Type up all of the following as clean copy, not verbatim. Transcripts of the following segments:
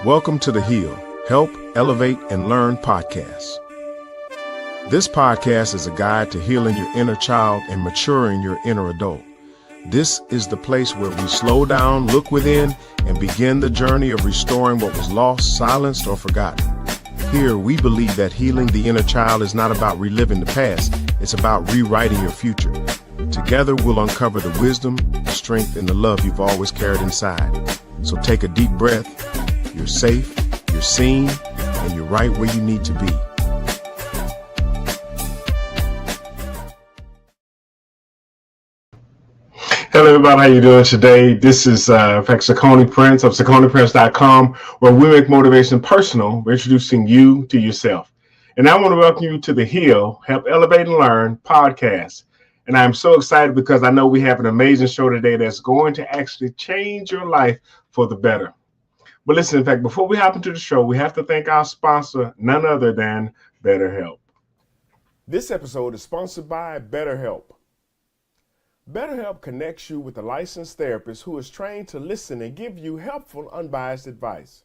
Welcome to the H.E.A.L, Help, Elevate, and Learn podcast. This podcast is a guide to healing your inner child and maturing your inner adult. This is the place where we slow down, look within, and begin the journey of restoring what was lost, silenced, or forgotten. Here, we believe that healing the inner child is not about reliving the past, it's about rewriting your future. Together, we'll uncover the wisdom, the strength, and the love you've always carried inside. So take a deep breath. You're safe, you're seen, and you're right where you need to be. Hello, everybody. How you doing today? This is, in fact, Saucony Prince of SauconyPrince.com, where we make motivation personal. We're introducing you to yourself. And I want to welcome you to the H.E.A.L, Help, Elevate, and Learn podcast. And I'm so excited because I know we have an amazing show today that's going to actually change your life for the better. But listen, in fact, before we hop into the show, we have to thank our sponsor, none other than BetterHelp. This episode is sponsored by BetterHelp. BetterHelp connects you with a licensed therapist who is trained to listen and give you helpful, unbiased advice.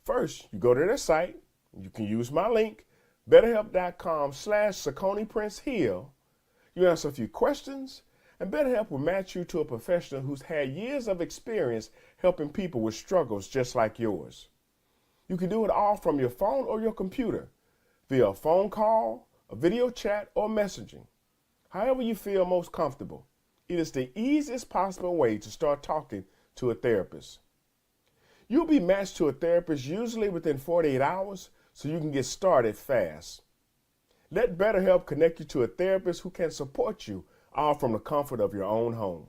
First, you go to their site. You can use my link, betterhelp.com/SauconyPrinceHeal. You answer a few questions, and BetterHelp will match you to a professional who's had years of experience helping people with struggles just like yours. You can do it all from your phone or your computer, via a phone call, a video chat, or messaging. However you feel most comfortable, it is the easiest possible way to start talking to a therapist. You'll be matched to a therapist usually within 48 hours, so you can get started fast. Let BetterHelp connect you to a therapist who can support you all from the comfort of your own home.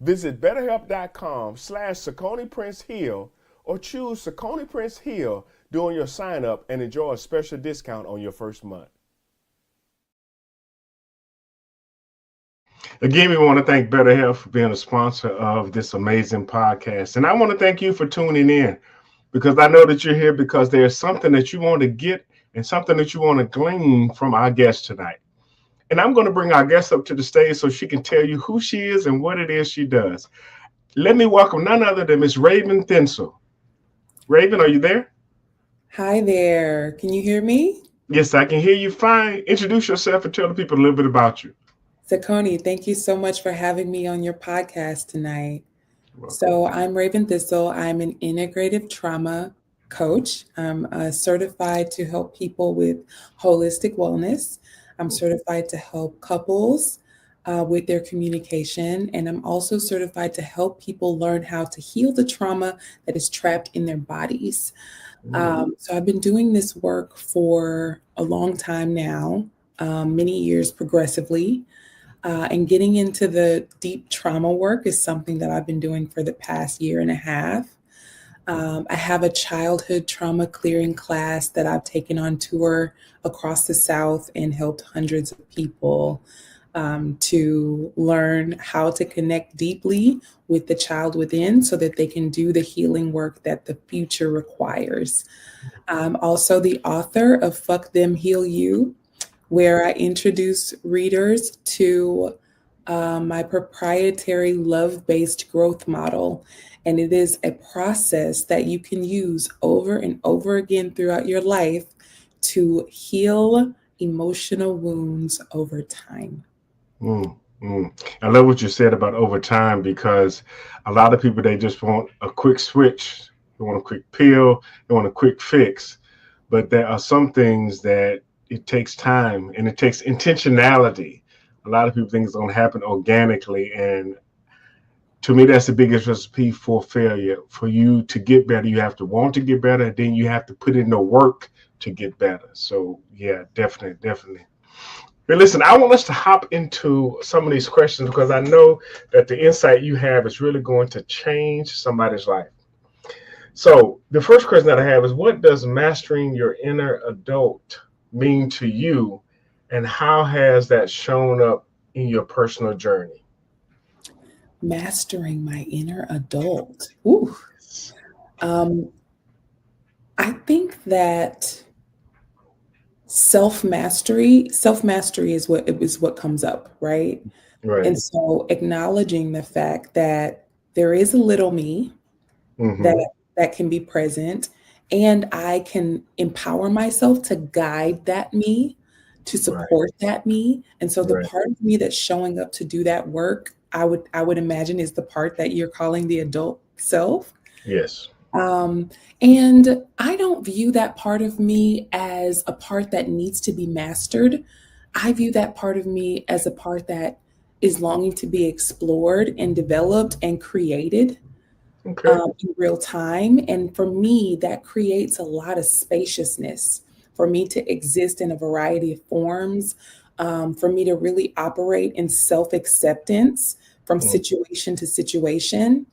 Visit betterhelp.com/SauconyPrinceHeal or choose Saucony Prince Heal during your sign up and enjoy a special discount on your first month. Again, we want to thank BetterHelp for being a sponsor of this amazing podcast. And I want to thank you for tuning in, because I know that you're here because there's something that you want to get and something that you want to glean from our guest tonight. And I'm going to bring our guest up to the stage so she can tell you who she is and what it is she does. Let me welcome none other than Miss Raven Thissel. Raven, are you there? Hi there. Can you hear me? Yes, I can hear you fine. Introduce yourself and tell the people a little bit about you. Saucony, thank you so much for having me on your podcast tonight. So I'm Raven Thissel. I'm an integrative trauma coach. I'm certified to help people with holistic wellness. I'm certified to help couples with their communication. And I'm also certified to help people learn how to heal the trauma that is trapped in their bodies. So I've been doing this work for a long time now, many years progressively. And getting into the deep trauma work is something that I've been doing for the past year and a half. I have a childhood trauma clearing class that I've taken on tour across the South and helped hundreds of people to learn how to connect deeply with the child within so that they can do the healing work that the future requires. I'm also the author of Fuck Them, Heal You, where I introduce readers to my proprietary love-based growth model. And it is a process that you can use over and over again throughout your life to heal emotional wounds over time. I love what you said about over time, because a lot of people, they just want a quick switch. They want a quick pill. They want a quick fix. But there are some things that it takes time and it takes intentionality. A lot of people think it's going to happen organically. And to me, that's the biggest recipe for failure. For you to get better, you have to want to get better, and then you have to put in the work to get better. So yeah, definitely. But listen, I want us to hop into some of these questions because I know that the insight you have is really going to change somebody's life. So the first question that I have is, what does mastering your inner adult mean to you, and how has that shown up in your personal journey? Mastering my inner adult. Ooh. I think that self-mastery is what comes up, right? Right. And so acknowledging the fact that there is a little me that that can be present, and I can empower myself to guide that me, to Right. support that me. And so the Right. part of me that's showing up to do that work, I would imagine is the part that you're calling the adult self. Yes. Um, and I don't view that part of me as a part that needs to be mastered. I view that part of me as a part that is longing to be explored and developed and created Okay. in real time. And for me, that creates a lot of spaciousness for me to exist in a variety of forms, for me to really operate in self acceptance from Mm. situation to situation.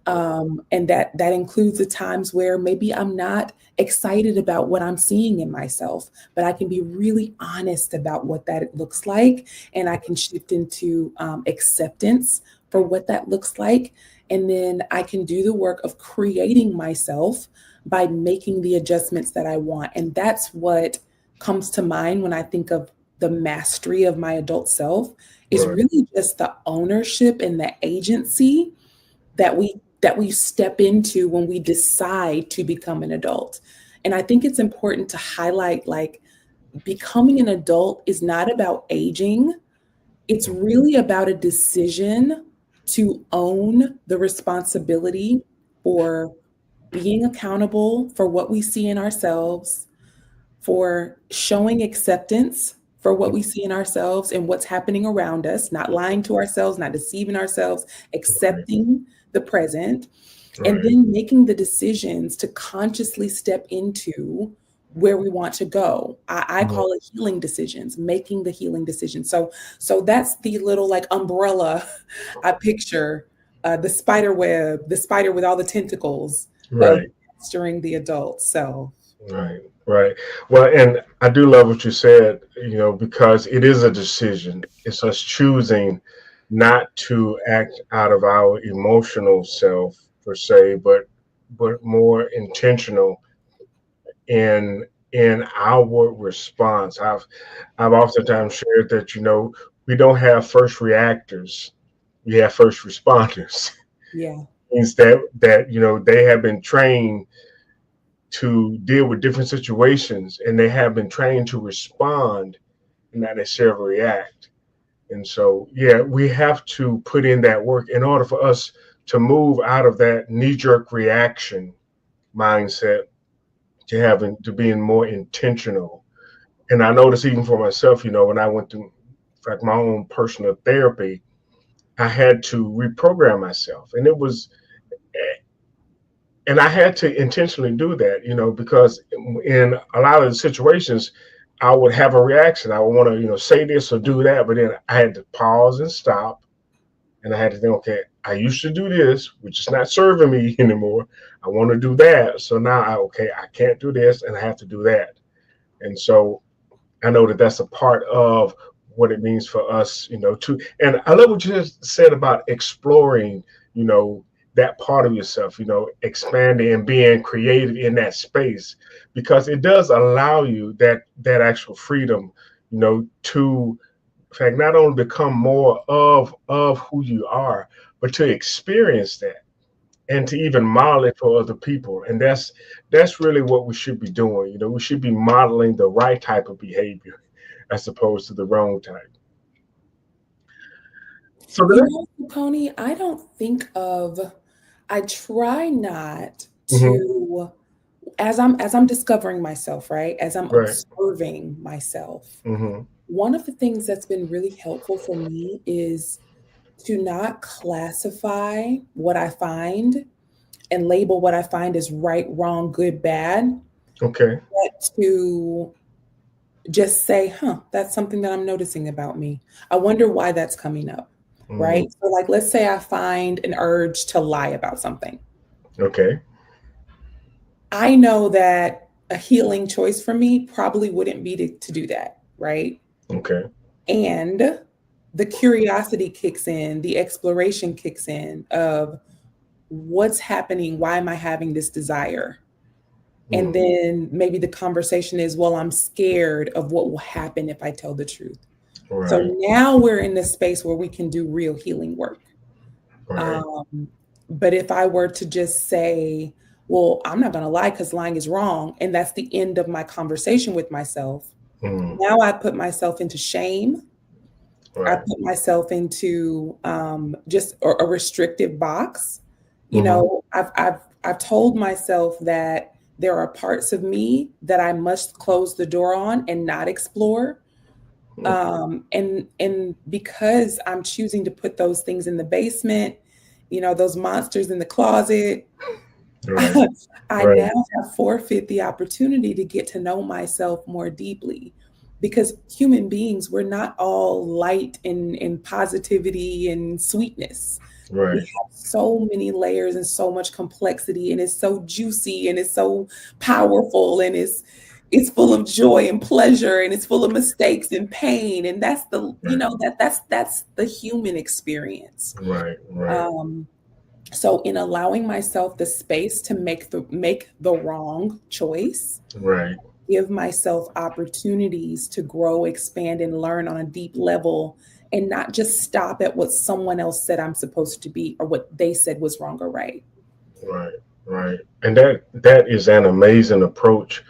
And that includes the times where maybe I'm not excited about what I'm seeing in myself, but I can be really honest about what that looks like, and I can shift into acceptance for what that looks like, and then I can do the work of creating myself by making the adjustments that I want, and that's what comes to mind when I think of the mastery of my adult self. Is Right. really just the ownership and the agency that we step into when we decide to become an adult. And I think it's important to highlight, like, becoming an adult is not about aging. It's really about a decision to own the responsibility for being accountable for what we see in ourselves, for showing acceptance for what we see in ourselves and what's happening around us, not lying to ourselves, not deceiving ourselves, Right. accepting the present, and Right. then making the decisions to consciously step into where we want to go. I Mhm. call it healing decisions, making the healing decisions. So that's the little like umbrella I picture, the spider web, the spider with all the tentacles of Right. mastering the adult self. Right. Right. Well, and I do love what you said, because it is a decision. It's us choosing not to act out of our emotional self per se, but more intentional in our response. I've oftentimes shared that, we don't have first reactors, we have first responders. Yeah. Means that they have been trained to deal with different situations, and they have been trained to respond and not necessarily react. And so, yeah, we have to put in that work in order for us to move out of that knee-jerk reaction mindset to having to being more intentional. And I noticed even for myself, when I went through, in fact, my own personal therapy, I had to reprogram myself, and I had to intentionally do that, because in a lot of the situations, I would have a reaction. I would want to, say this or do that, but then I had to pause and stop, and I had to think, okay, I used to do this, which is not serving me anymore. I want to do that, so now I can't do this, and I have to do that. And so I know that that's a part of what it means for us, to. And I love what you just said about exploring, you know, that part of yourself, expanding and being creative in that space, because it does allow you that actual freedom, to, in fact, not only become more of who you are, but to experience that and to even model it for other people. And that's really what we should be doing. We should be modeling the right type of behavior as opposed to the wrong type. So You the know, Coney, I don't think of, I try not next, to, as I'm discovering myself, right? As I'm right. observing myself. Hmm. One of the things that's been really helpful for me is to not classify what I find and label what I find as right, wrong, good, bad, Okay. but to just say, huh, that's something that I'm noticing about me. I wonder why that's coming up, Hmm. right? So, like, let's say I find an urge to lie about something. Okay. I know that a healing choice for me probably wouldn't be to do that, right? Okay. And the curiosity kicks in, the exploration kicks in of what's happening, why am I having this desire? And Mm. then maybe the conversation is, well, I'm scared of what will happen if I tell the truth. So Right. now we're in this space where we can do real healing work. Right. Um, but if I were to just say, well, I'm not going to lie because lying is wrong. And that's the end of my conversation with myself. Now I put myself into shame. I Right. put myself into just a restrictive box. You know, I've told myself that there are parts of me that I must close the door on and not explore. And because I'm choosing to put those things in the basement, you know, those monsters in the closet, Right. I Right. now have forfeit the opportunity to get to know myself more deeply. Because human beings, we're not all light and positivity and sweetness. We Right. have so many layers and so much complexity, and it's so juicy and it's so powerful, and it's full of joy and pleasure, and it's full of mistakes and pain. And that's the, you Right. know, that's the human experience. Right. Right. Um, so in allowing myself the space to make the wrong choice, Right. give myself opportunities to grow, expand, and learn on a deep level, and not just stop at what someone else said I'm supposed to be or what they said was wrong or right. Right. Right. And that is an amazing approach,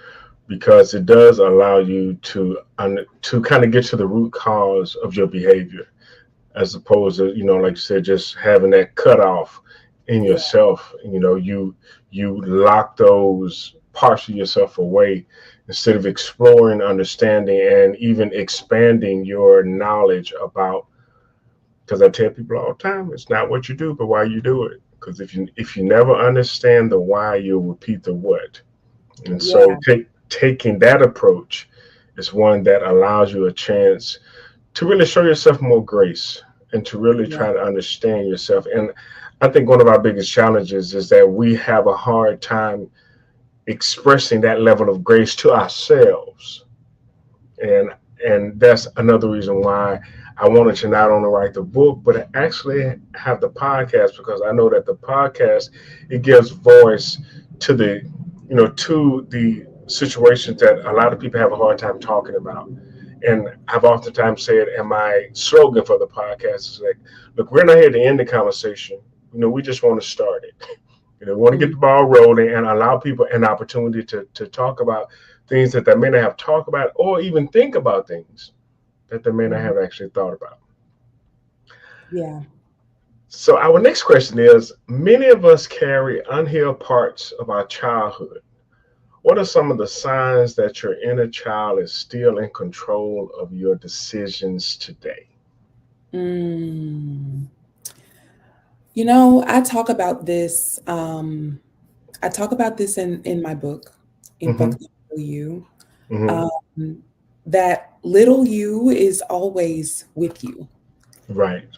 because it does allow you to kind of get to the root cause of your behavior, as opposed to, like you said, just having that cutoff in Yeah, yourself. You lock those parts of yourself away instead of exploring, understanding, and even expanding your knowledge about. Because I tell people all the time, it's not what you do, but why you do it. Because if you never understand the why, you'll repeat the what. And so yeah, taking that approach is one that allows you a chance to really show yourself more grace and to really yeah, try to understand yourself. And I think one of our biggest challenges is that we have a hard time expressing that level of grace to ourselves. And that's another reason why I wanted to not only write the book, but actually have the podcast, because I know that the podcast, it gives voice to the situations that a lot of people have a hard time talking about. And I've oftentimes said, and my slogan for the podcast is like, look, we're not here to end the conversation. We just want to start it. We want to get mm, the ball rolling and allow people an opportunity to talk about things that they may not have talked about, or even think about things that they may not mhm, have actually thought about. yeah. So our next question is, many of us carry unhealed parts of our childhood. What are some of the signs that your inner child is still in control of your decisions today? Mm. You know, I talk about this in my book, in Mm-hmm. Fuck Little You, Mm-hmm. um, that little you is always with you. Right.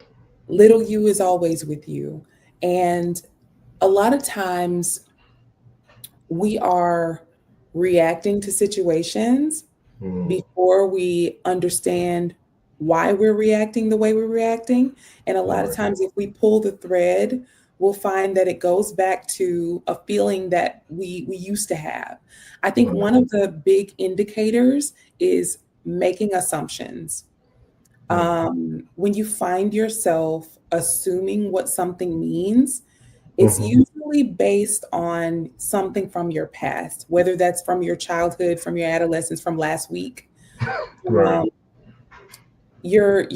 Little you is always with you. And a lot of times we are reacting to situations Mm-hmm. before we understand why we're reacting the way we're reacting. And a lot of Right. times, if we pull the thread, we'll find that it goes back to a feeling that we used to have. I think Right. one of the big indicators is making assumptions. When you find yourself assuming what something means, it's Mm-hmm. usually based on something from your past, whether that's from your childhood, from your adolescence, from last week. Right. Um, you're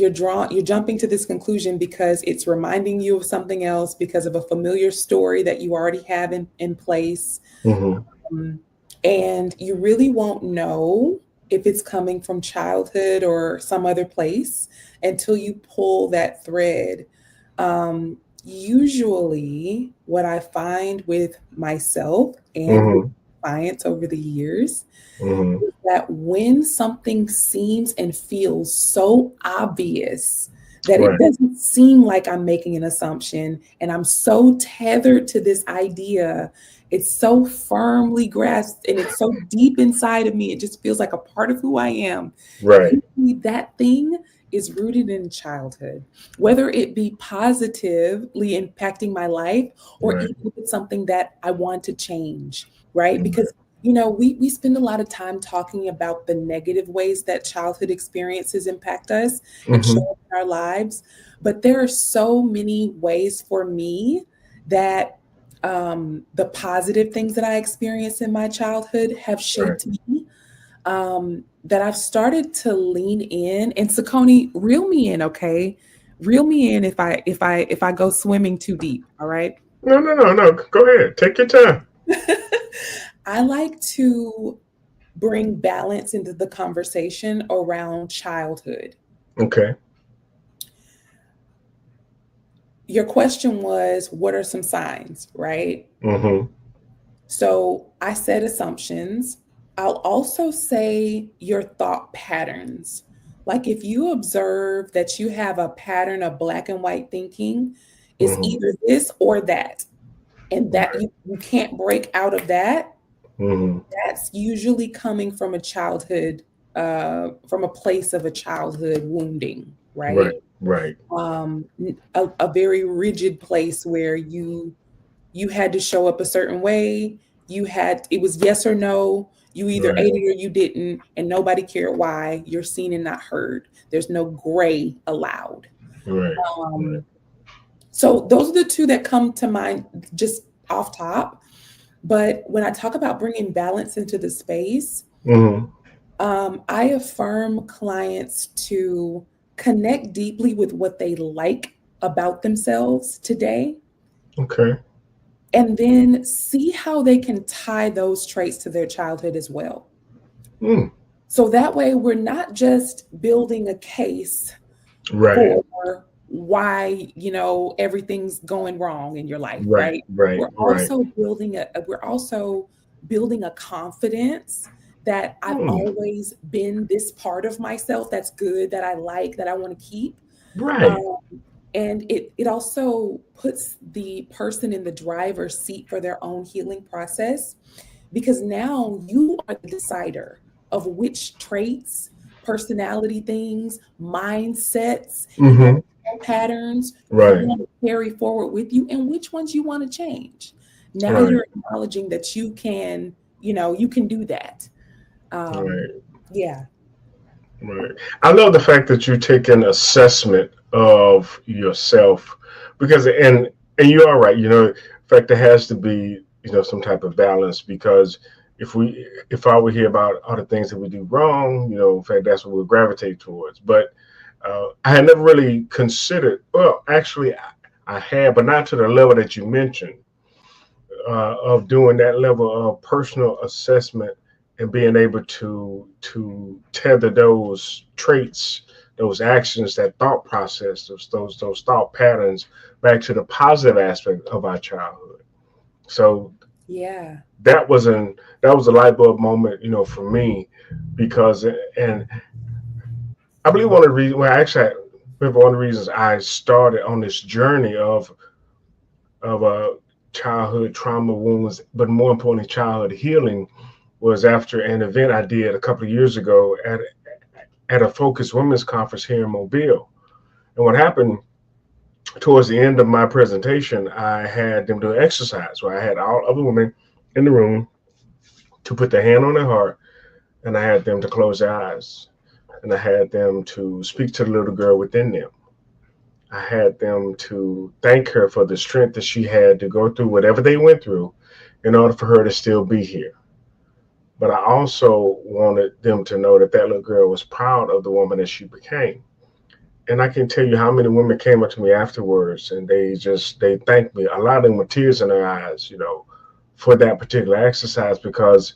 jumping to this conclusion because it's reminding you of something else, because of a familiar story that you already have in place. Mm-hmm. Um, and you really won't know if it's coming from childhood or some other place until you pull that thread. Usually, what I find with myself and with Mm-hmm. clients over the years Mm-hmm. is that when something seems and feels so obvious that it Right. doesn't seem like I'm making an assumption, and I'm so tethered to this idea, it's so firmly grasped and it's so deep inside of me, it just feels like a part of who I am. Right. Usually that thing is rooted in childhood, whether it be positively impacting my life or Right. even if it's something that I want to change, right? Right. Because we spend a lot of time talking about the negative ways that childhood experiences impact us and show Mm-hmm. up in our lives. But there are so many ways for me that the positive things that I experienced in my childhood have Right. shaped me. That I've started to lean in. And Sakoni, reel me in, okay? Reel me in if I go swimming too deep. All right. No, no, no, no. Go ahead. Take your time. I like to bring balance into the conversation around childhood. Okay. Your question was, what are some signs, right? Mm-hmm. So I said assumptions. I'll also say your thought patterns. Like if you observe that you have a pattern of black and white thinking, it's Mm-hmm. either this or that, and that Right. you can't break out of that, Mm-hmm. that's usually coming from a childhood, from a place of a childhood wounding, Right. right? Right. A very rigid place where you had to show up a certain way. It was yes or no. You either Right. ate it or you didn't, and nobody cared why. You're seen and not heard. There's no gray allowed. Right. Right. Um, so those are the two that come to mind just off top. But when I talk about bringing balance into the space, Mm-hmm. I affirm clients to connect deeply with what they like about themselves today, Okay. and then see how they can tie those traits to their childhood as well. Mm. So that way, we're not just building a case Right. for why everything's going wrong in your life, Right. right? Right. we're Right. also building a we're also building a confidence that I've Mm. always been this part of myself that's good, that I like, that I want to keep. Right. um, and it also puts the person in the driver's seat for their own healing process, because now you are the decider of which traits, personality things, mindsets, Mm-hmm. patterns you Right. want to carry forward with you, and which ones you want to change. Now Right. you're acknowledging that you can do that. Um, Right. yeah. Right. I love the fact that you take an assessment of yourself because and you are right, in fact there has to be, some type of balance because if I would hear about all the things that we do wrong, in fact that's what we'll gravitate towards. But I had never really considered, well, actually I had, but not to the level that you mentioned, of doing that level of personal assessment and being able to tether those traits, those actions, that thought process, those thought patterns back to the positive aspect of our childhood. So Yeah. that was a light bulb moment, for me, because and I believe one of the reasons, well, actually, I remember one of the reasons I started on this journey of childhood trauma wounds, but more importantly, childhood healing, was after an event I did a couple of years ago at a Focus Women's Conference here in Mobile. And what happened towards the end of my presentation, I had them do an exercise where I had all other women in the room to put their hand on their heart, and I had them to close their eyes, and I had them to speak to the little girl within them. I had them to thank her for the strength that she had to go through whatever they went through in order for her to still be here. But I also wanted them to know that that little girl was proud of the woman that she became. And I can tell you how many women came up to me afterwards and they thanked me. A lot of them with tears in their eyes, for that particular exercise, because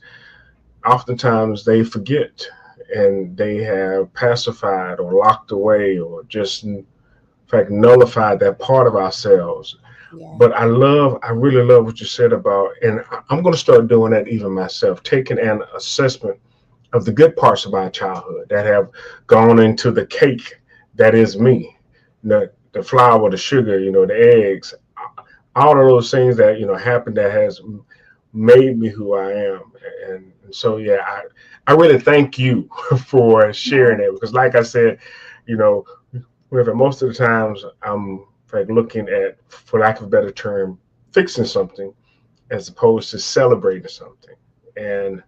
oftentimes they forget and they have pacified or locked away or just in fact nullified that part of ourselves. Yeah. But I really love what you said about, and I'm going to start doing that even myself, taking an assessment of the good parts of my childhood that have gone into the cake that is me, the flour, the sugar, the eggs, all of those things that happened that has made me who I am. And so yeah, I really thank you for sharing that, because like I said, you know, whenever most of the times I'm like looking at, for lack of a better term, fixing something as opposed to celebrating something. And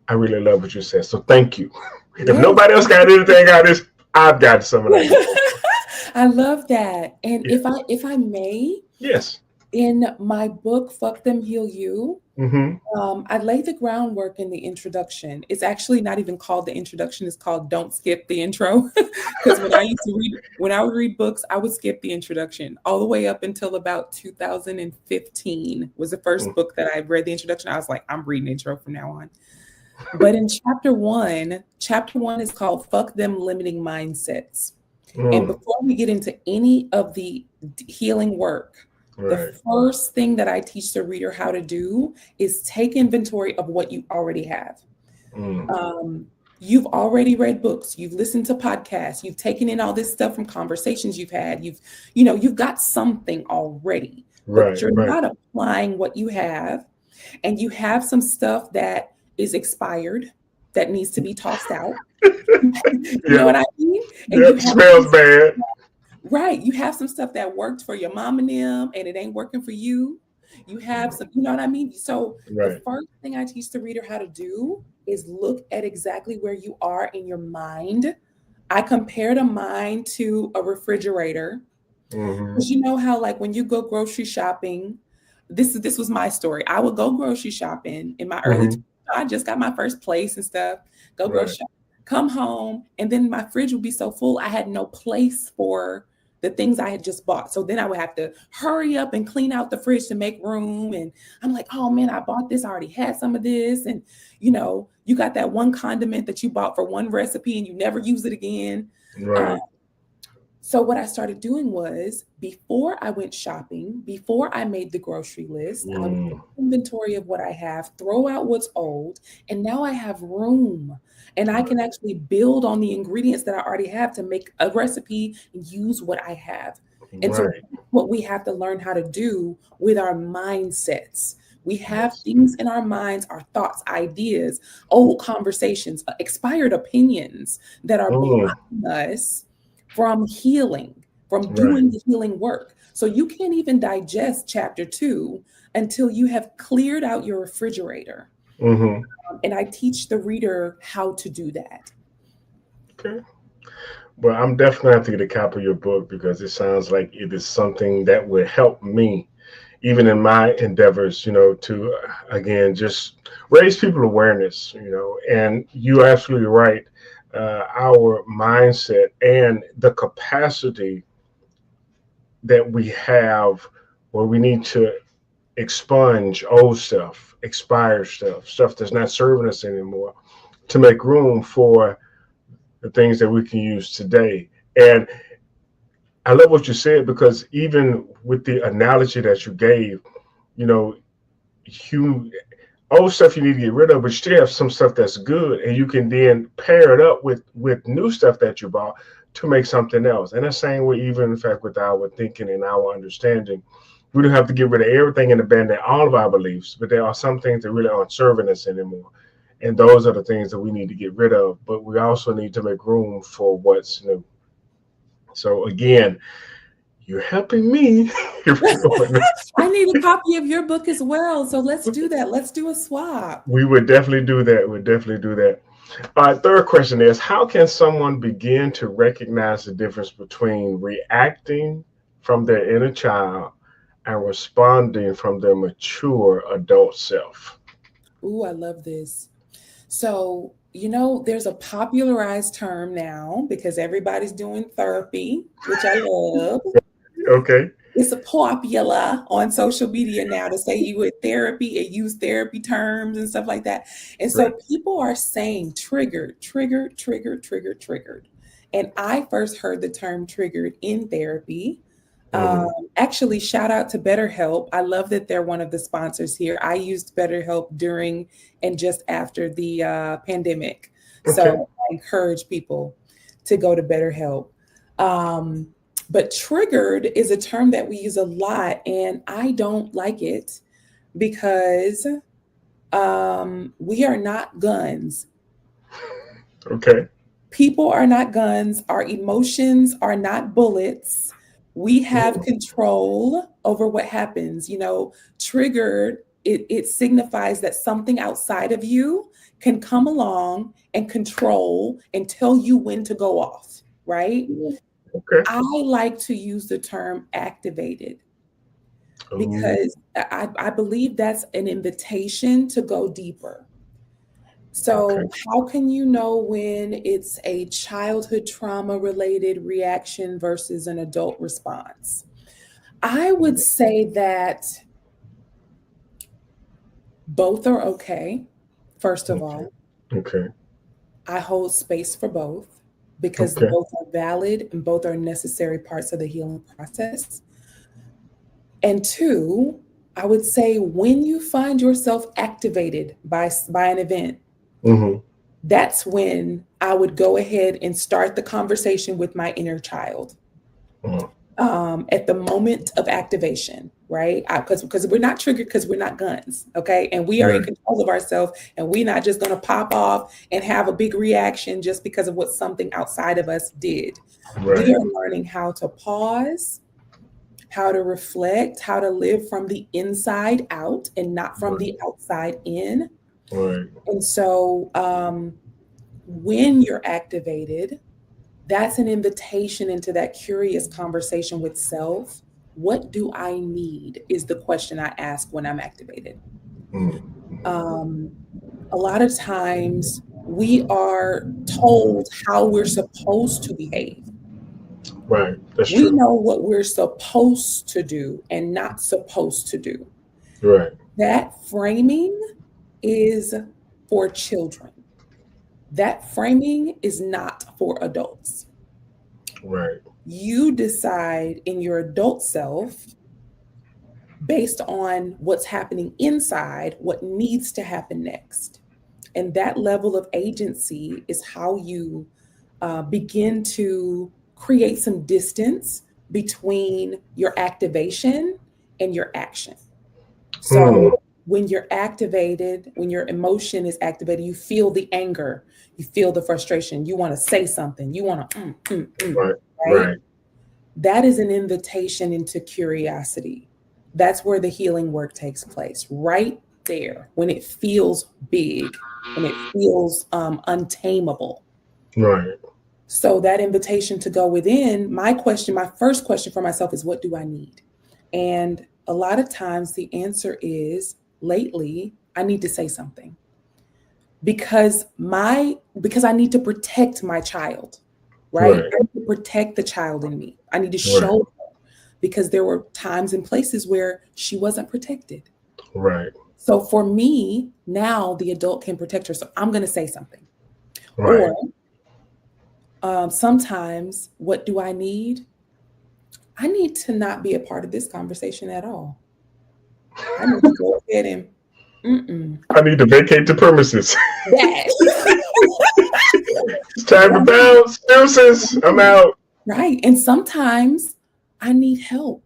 I really love what you said. So thank you. If Yes. nobody else got anything out of this, I've got some of that. I love that. And Yeah. if I may, Yes. In my book, Fuck Them, Heal You, Mm-hmm. I laid the groundwork in the introduction. It's actually not even called the introduction. It's called Don't Skip the Intro. Because when I would read books, I would skip the introduction all the way up until about 2015 was the first book that I read the introduction. I was like, I'm reading the intro from now on. But in chapter one is called Fuck Them Limiting Mindsets. And Mm. before we get into any of the healing work, the Right. first thing that I teach the reader how to do is take inventory of what you already have. Mm. You've already read books, you've listened to podcasts, you've taken in all this stuff from conversations you've had, you've got something already, but Right. you're Right. not applying what you have, and you have some stuff that is expired that needs to be tossed out. You know Yep. what I mean? And you Yep. have Smells bad. right. You have some stuff that worked for your mom and them, and it ain't working for you. You have some, you know what I mean? So the Right. first thing I teach the reader how to do is look at exactly where you are in your mind. I compared a mind to a refrigerator. Mm-hmm. Because you know how, like, when you go grocery shopping, this was my story. I would go grocery shopping in my early 20s. Mm-hmm. I just got my first place and stuff. Go Right. grocery shopping, come home, and then my fridge would be so full I had no place for the things I had just bought. So then I would have to hurry up and clean out the fridge to make room. And I'm like, oh man, I bought this. I already had some of this. And you got that one condiment that you bought for one recipe and you never use it again. Uh, Right. so what I started doing was, before I went shopping, before I made the grocery list, I would take Mm. inventory of what I have, throw out what's old, and now I have room. And I can actually build on the ingredients that I already have to make a recipe and use what I have. And so Right. what we have to learn how to do with our mindsets. We have Yes. things in our minds, our thoughts, ideas, old conversations, expired opinions that are Mm. blocking us from healing, from Right. doing the healing work. So you can't even digest chapter 2 until you have cleared out your refrigerator. Mm-hmm. And I teach the reader how to do that. Okay. Well, I'm definitely have to get a copy of your book because it sounds like it is something that would help me, even in my endeavors, to again just raise people awareness, and you're absolutely right. Our mindset and the capacity that we have where we need to expunge old stuff, expired stuff that's not serving us anymore, to make room for the things that we can use today. And I love what you said because even with the analogy that you gave, you know, you old stuff you need to get rid of, but you still have some stuff that's good, and you can then pair it up with new stuff that you bought to make something else. And the same way, even in fact, with our thinking and our understanding, we don't have to get rid of everything and abandon all of our beliefs, but there are some things that really aren't serving us anymore. And those are the things that we need to get rid of. But we also need to make room for what's new. So again, you're helping me. I need a copy of your book as well. So let's do that. Let's do a swap. We would definitely do that. We'd definitely do that. All right, third question is, how can someone begin to recognize the difference between reacting from their inner child and responding from their mature adult self? Ooh, I love this. So, there's a popularized term now because everybody's doing therapy, which I love. Okay. It's a popular on social media now to say you with therapy and use therapy terms and stuff like that. And Right. so people are saying triggered, triggered, triggered, triggered, triggered. And I first heard the term triggered in therapy. Um, Mm-hmm. Actually, shout out to BetterHelp. I love that they're one of the sponsors here. I used BetterHelp during and just after the pandemic. Okay. So I encourage people to go to BetterHelp. Um, but triggered is a term that we use a lot, and I don't like it because we are not guns. Okay. People are not guns. Our emotions are not bullets. We have Mm. control over what happens. Triggered, it signifies that something outside of you can come along and control and tell you when to go off, right? Okay. I like to use the term activated. because I believe that's an invitation to go deeper. So, how can you know when it's a childhood trauma related reaction versus an adult response? I would say that both are okay, first of all. Okay. I hold space for both because both are valid and both are necessary parts of the healing process. And two, I would say when you find yourself activated by an event, that's when I would go ahead and start the conversation with my inner child. At the moment of activation, right? Because we're not triggered because we're not guns, okay? And we are in control of ourselves, and we're not just going to pop off and have a big reaction just because of what something outside of us did. We are learning how to pause, how to reflect, how to live from the inside out and not from the outside in. And so when you're activated, that's an invitation into that curious conversation with self. What do I need is the question I ask when I'm activated. A lot of times we are told how we're supposed to behave. That's we true. know what we're supposed to do and not supposed to do. That framing is for children. That framing is not for adults. You decide in your adult self, based on what's happening inside, what needs to happen next. And that level of agency is how you begin to create some distance between your activation and your action. So when you're activated, when your emotion is activated, you feel the anger, you feel the frustration, you want to say something, you want to, right? That is an invitation into curiosity. That's where the healing work takes place, right there, when it feels big and it feels untamable. So that invitation to go within, my first question for myself is, what do I need? And a lot of times the answer is, lately, I need to say something because I need to protect my child, right? I need to protect the child in me. I need to show her because there were times and places where she wasn't protected. So for me, now the adult can protect her. So I'm going to say something. Or sometimes, what do I need? I need to not be a part of this conversation at all. I need to go ahead and I need to vacate the premises. that. It's time to bounce. Deuces. I'm out. Right. And sometimes I need help.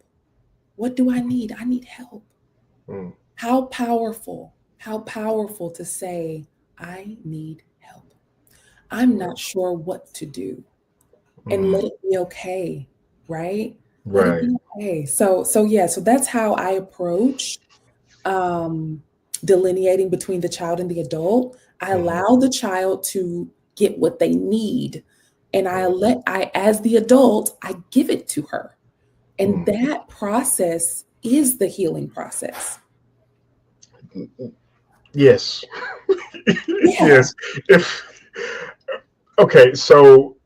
What do I need? I need help. How powerful to say, I need help. I'm not sure what to do. And let it be okay. Right? Let it be okay. So that's how I approach delineating between the child and the adult. I allow the child to get what they need. And as the adult, I give it to her. And that process is the healing process. Yes. Yes. Okay, so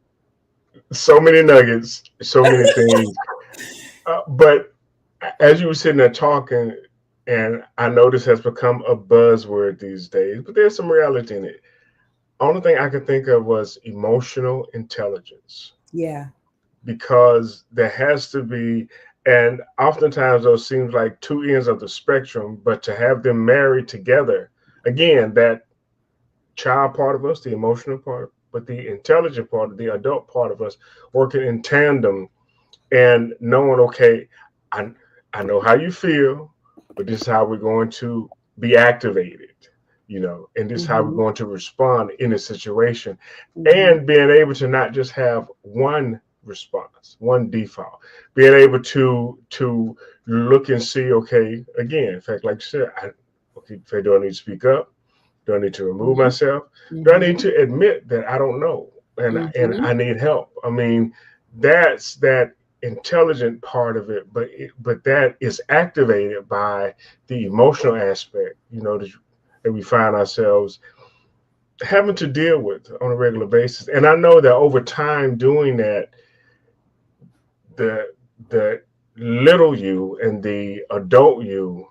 many nuggets, so many things. But as you were sitting there talking, and I know this has become a buzzword these days, but there's some reality in it. Only thing I could think of was emotional intelligence. Yeah. Because there has to be, and oftentimes those seems like two ends of the spectrum, but to have them married together, again, that child part of us, the emotional part, but the intelligent part, the adult part of us working in tandem and knowing, okay, I know how you feel, but this is how we're going to be activated, and this is how we're going to respond in a situation. And being able to not just have one response, one default, being able to look and see, okay, again, in fact, like you said, do I need to speak up? Do I need to remove myself? Do I need to admit that I don't know and I need help? I mean, that's that intelligent part of it, but that is activated by the emotional aspect, that we find ourselves having to deal with on a regular basis. And I know that over time doing that, the little you and the adult you,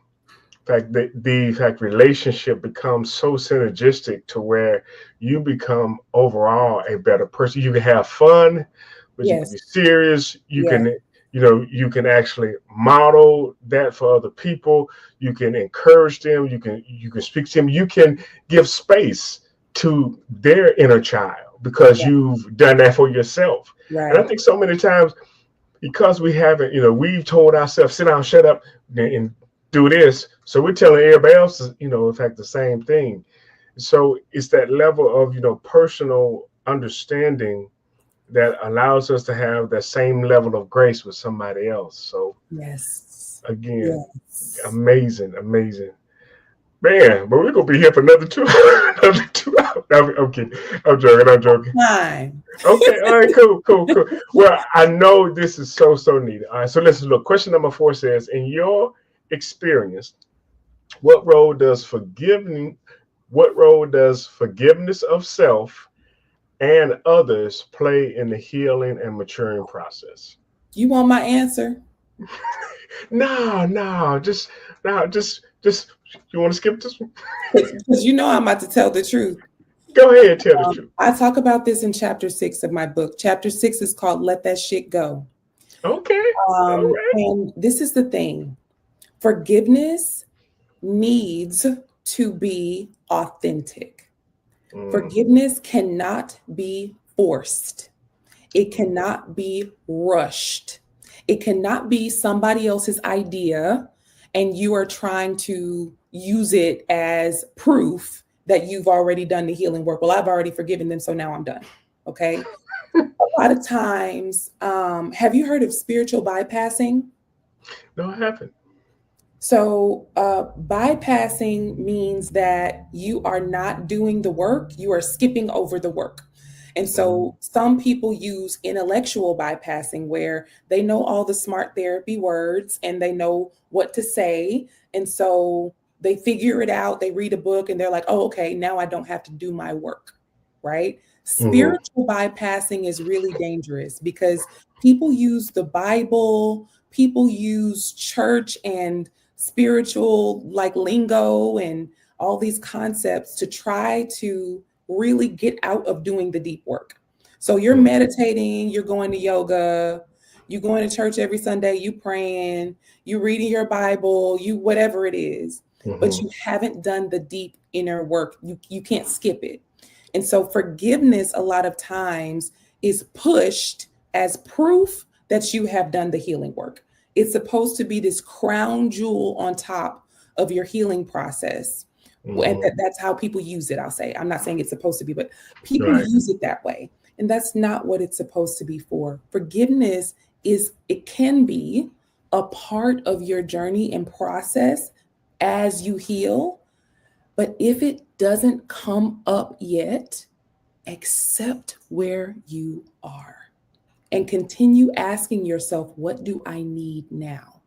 in fact relationship becomes so synergistic to where you become overall a better person. You can have fun, but you can be Yes. serious. You Yeah. can, you can actually model that for other people. You can encourage them. You can speak to them. You can give space to their inner child because Yeah. you've done that for yourself. And I Right. think so many times, because we haven't, we've told ourselves, sit down, shut up, and do this. So we're telling everybody else, in fact, the same thing. So it's that level of, personal understanding that allows us to have that same level of grace with somebody else. So Yes. again, Yes. amazing, amazing. Man, but we're gonna be here for another two, another 2 hours. I'm kidding. I'm joking. I'm joking. Time. Okay, all right, cool, cool, cool. Well, I know this is so needed. All right, so listen, look, question number 4 says, in your experience, what role does forgiveness of self and others play in the healing and maturing process? You want my answer? No, just you want to skip this one? Because I'm about to tell the truth. Go ahead, tell the truth. I talk about this in chapter 6 of my book. Chapter 6 is called Let That Shit Go. Okay, all right. And this is the thing. Forgiveness needs to be authentic. Forgiveness cannot be forced. It cannot be rushed. It cannot be somebody else's idea and you are trying to use it as proof that you've already done the healing work. Well, I've already forgiven them, so now I'm done. Okay. A lot of times, have you heard of spiritual bypassing? No, I haven't. So, bypassing means that you are not doing the work, you are skipping over the work. And so, some people use intellectual bypassing where they know all the smart therapy words and they know what to say. And so, they figure it out, they read a book, and they're like, oh, okay, now I don't have to do my work, right? Spiritual bypassing is really dangerous because people use the Bible, people use church and spiritual like lingo and all these concepts to try to really get out of doing the deep work. So you're meditating, you're going to yoga, you going to church every Sunday, you praying, you reading your Bible, you whatever it is, but you haven't done the deep inner work. You can't skip it. And so forgiveness a lot of times is pushed as proof that you have done the healing work. It's supposed to be this crown jewel on top of your healing process. And that's how people use it, I'll say. I'm not saying it's supposed to be, but people use it that way. And that's not what it's supposed to be for. Forgiveness it can be a part of your journey and process as you heal. But if it doesn't come up yet, accept where you are and continue asking yourself, what do I need now?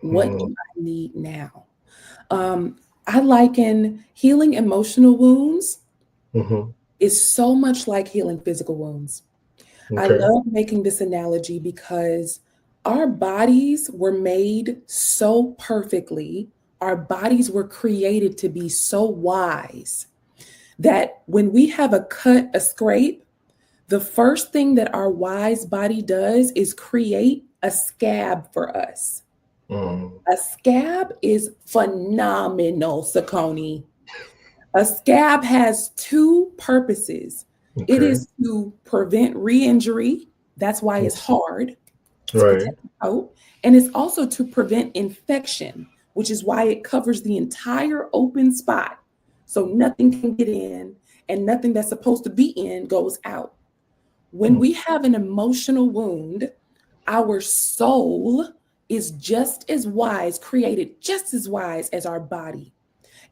What do I need now? I liken healing emotional wounds is so much like healing physical wounds. I love making this analogy because our bodies were made so perfectly. Our bodies were created to be so wise that when we have a cut, a scrape, the first thing that our wise body does is create a scab for us. A scab is phenomenal, Saucony. A scab has 2 purposes. It is to prevent re-injury. That's why it's hard to protect the coat. And it's also to prevent infection, which is why it covers the entire open spot. So nothing can get in and nothing that's supposed to be in goes out. When we have an emotional wound, our soul is just as wise, created just as wise as our body.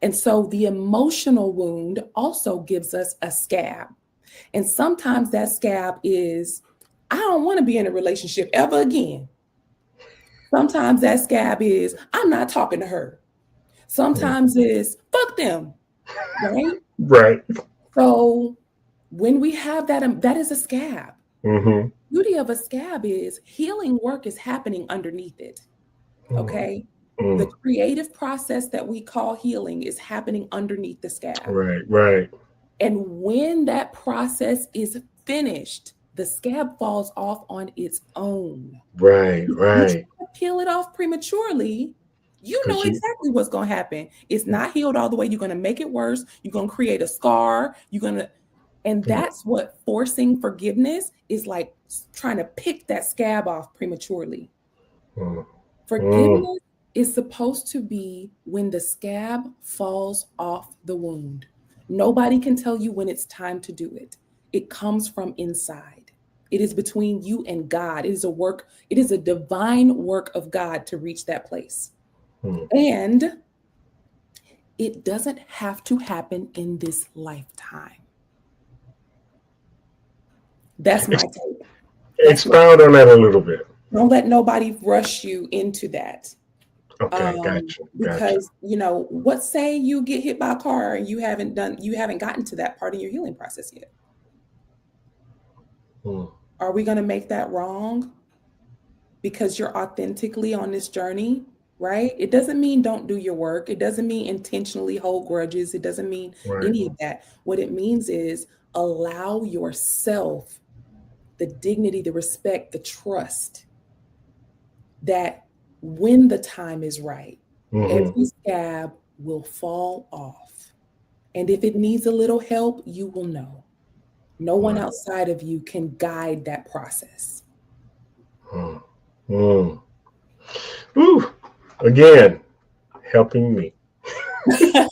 And so the emotional wound also gives us a scab. And sometimes that scab is I don't want to be in a relationship ever again. Sometimes that scab is, I'm not talking to her. Sometimes it's, fuck them, right? Right. So when we have that, that is a scab. Mm-hmm. Beauty of a scab is healing work is happening underneath it, okay? The creative process that we call healing is happening underneath the scab. Right, right. And when that process is finished, the scab falls off on its own. Right, right. You try to peel it off prematurely, you know exactly what's going to happen. It's not healed all the way. You're going to make it worse. You're going to create a scar. And that's what forcing forgiveness is like, trying to pick that scab off prematurely. Forgiveness is supposed to be when the scab falls off the wound. Nobody can tell you when it's time to do it. It comes from inside. It is between you and God. It is a work. It is a divine work of God to reach that place. And it doesn't have to happen in this lifetime. That's my take. Expound on that a little bit. Don't let nobody rush you into that. Okay, gotcha. Because what say you get hit by a car and you haven't gotten to that part of your healing process yet. Are we going to make that wrong because you're authentically on this journey, right? It doesn't mean don't do your work. It doesn't mean intentionally hold grudges. It doesn't mean any of that. What it means is allow yourself the dignity, the respect, the trust that when the time is right, every scab will fall off. And if it needs a little help, you will know. No one outside of you can guide that process. Ooh, again, helping me. Because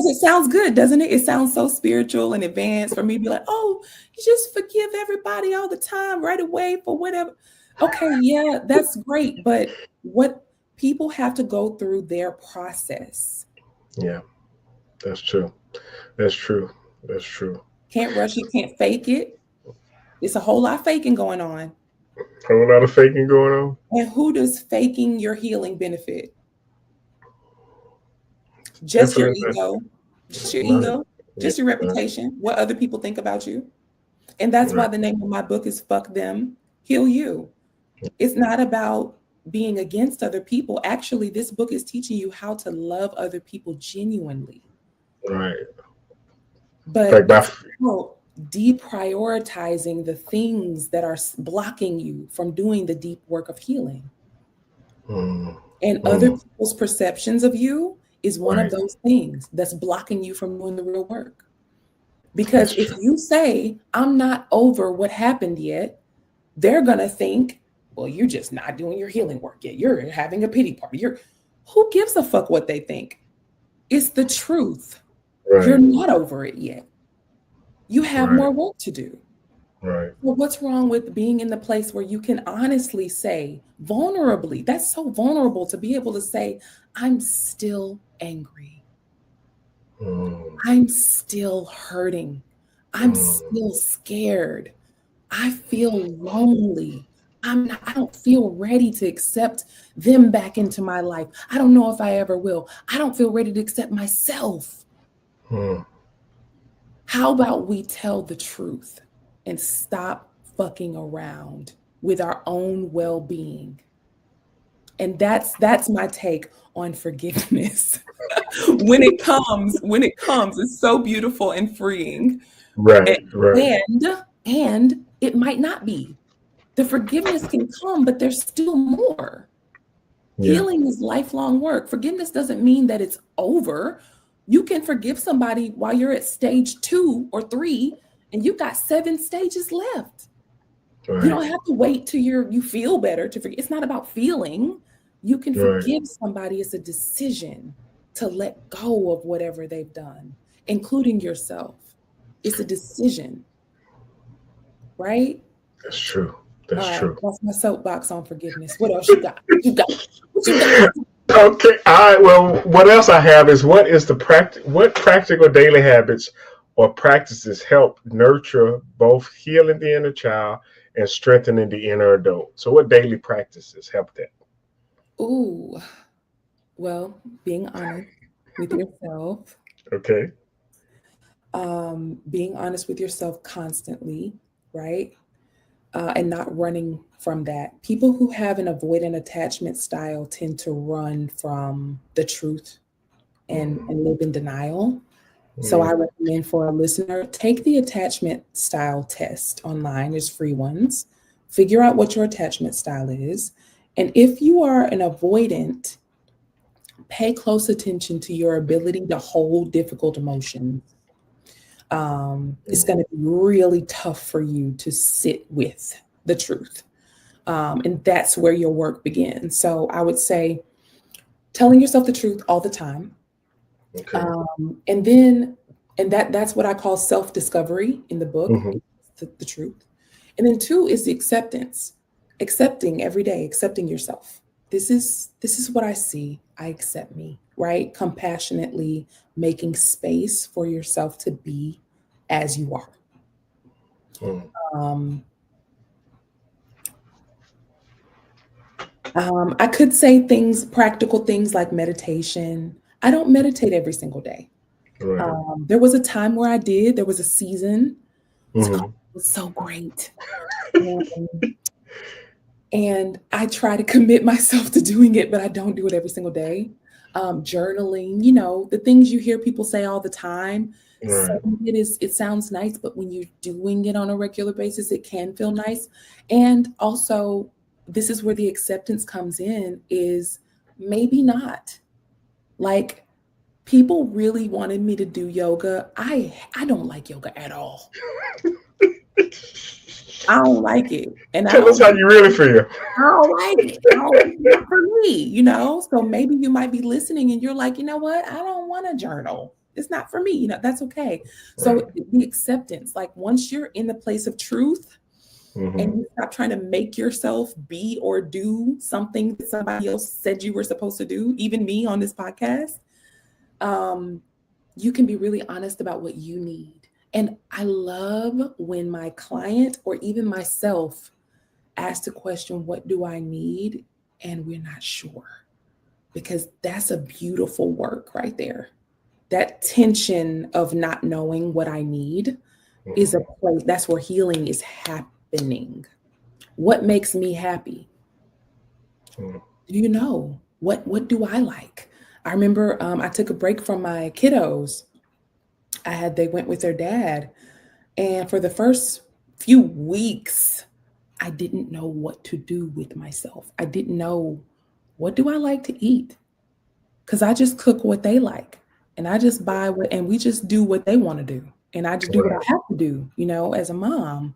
it sounds good, doesn't it? It sounds so spiritual and advanced for me to be like, oh, you just forgive everybody all the time right away for whatever. Okay, yeah, that's great. But what people have to go through their process. Yeah, that's true. That's true. That's true. Can't rush it, can't fake it. It's a whole lot of faking going on. A whole lot of faking going on. And who does faking your healing benefit? Just your ego. Just your ego. Just your reputation. What other people think about you. And that's why the name of my book is Fuck Them, Heal You. It's not about being against other people. Actually, this book is teaching you how to love other people genuinely. Right. But deprioritizing the things that are blocking you from doing the deep work of healing. And other people's perceptions of you is one of those things that's blocking you from doing the real work. Because if you say, I'm not over what happened yet, they're going to think, well, you're just not doing your healing work yet. You're having a pity party. Who gives a fuck what they think? It's the truth. You're not over it yet. You have more work to do. Well, what's wrong with being in the place where you can honestly say, vulnerably, that's so vulnerable to be able to say, I'm still angry. I'm still hurting. I'm still scared. I feel lonely. I don't feel ready to accept them back into my life. I don't know if I ever will. I don't feel ready to accept myself. How about we tell the truth and stop fucking around with our own well-being? And that's my take on forgiveness. When it comes, it's so beautiful and freeing. And it might not be. The forgiveness can come, but there's still more. Healing is lifelong work. Forgiveness doesn't mean that it's over. You can forgive somebody while you're at stage 2 or 3, and you've got 7 stages left. You don't have to wait till you feel better to forgive. It's not about feeling. You can forgive somebody. It's a decision to let go of whatever they've done, including yourself. It's a decision, right? That's true. That's true. That's my soapbox on forgiveness. What else you got? What you got? Okay. All right. Well, what else I have is what practical daily habits or practices help nurture both healing the inner child and strengthening the inner adult? So what daily practices help that? Ooh, well, being honest with yourself, Okay. being honest with yourself constantly, right? And not running from that. People who have an avoidant attachment style tend to run from the truth and live in denial. So I recommend for a listener, take the attachment style test online. There's free ones. Figure out what your attachment style is. And if you are an avoidant, pay close attention to your ability to hold difficult emotions. It's going to be really tough for you to sit with the truth. And that's where your work begins. So I would say telling yourself the truth all the time. Okay. That's what I call self-discovery in the book, the truth. And then 2 is the acceptance, accepting every day, accepting yourself. This is what I see. I accept me, right? Compassionately making space for yourself to be as you are. I could say practical things like meditation. I don't meditate every single day. Right. There was a time where I did. There was a season. It was so great. And I try to commit myself to doing it, but I don't do it every single day. Journaling, the things you hear people say all the time. Right. It sounds nice, but when you're doing it on a regular basis, it can feel nice. And also, this is where the acceptance comes in, is maybe not. Like, people really wanted me to do yoga. I don't like yoga at all. I don't like it. And Tell us how you really feel. I don't like it. It's not for me, So maybe you might be listening and you're like, you know what? I don't want to journal. It's not for me. That's okay. So the acceptance, like once you're in the place of truth and you stop trying to make yourself be or do something that somebody else said you were supposed to do, even me on this podcast, you can be really honest about what you need. And I love when my client or even myself ask the question, what do I need? And we're not sure, because that's a beautiful work right there. That tension of not knowing what I need is a place, that's where healing is happening. What makes me happy? Do you know? What do I like? I remember I took a break from my kiddos. They went with their dad. And for the first few weeks, I didn't know what to do with myself. I didn't know, what do I like to eat? Because I just cook what they like. And I just and we just do what they want to do. And I just do what I have to do, as a mom.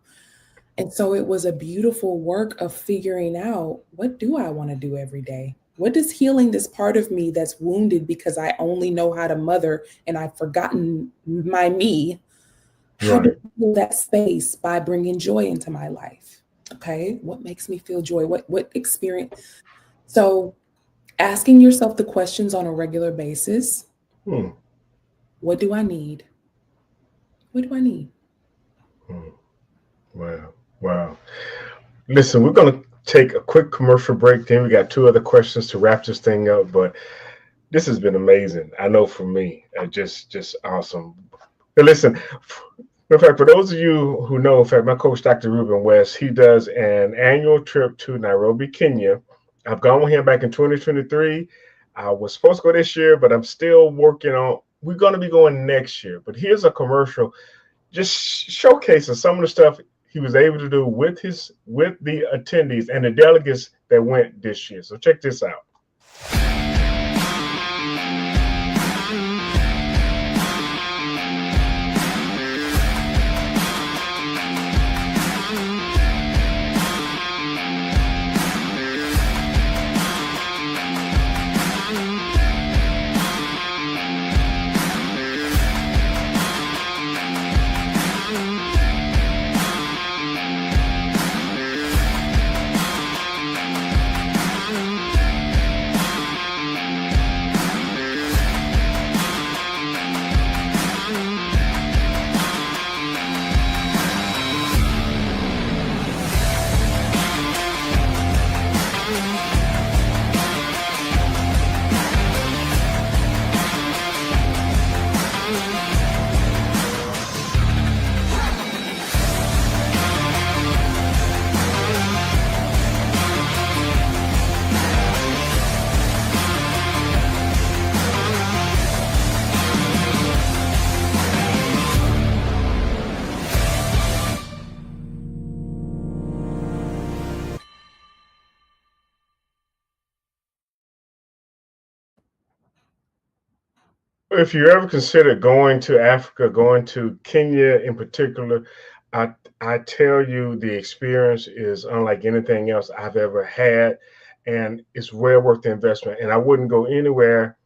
And so it was a beautiful work of figuring out, what do I want to do every day? What does healing this part of me that's wounded because I only know how to mother and I've forgotten my me? How do I fill that space by bringing joy into my life? Okay, what makes me feel joy? What experience? So asking yourself the questions on a regular basis. What do I need? What do I need? Wow. Listen, we're going to take a quick commercial break. Then we got 2 other questions to wrap this thing up. But this has been amazing. I know for me, just awesome. But listen, in fact, for those of you who know, in fact, my coach, Dr. Ruben West, he does an annual trip to Nairobi, Kenya. I've gone with him back in 2023. I was supposed to go this year, but I'm still working on, we're going to be going next year. But here's a commercial just showcasing some of the stuff he was able to do with the attendees and the delegates that went this year. So check this out. if you ever consider going to Africa, going to Kenya in particular, I I tell you the experience is unlike anything else I've ever had, and it's well worth the investment. And I wouldn't go anywhere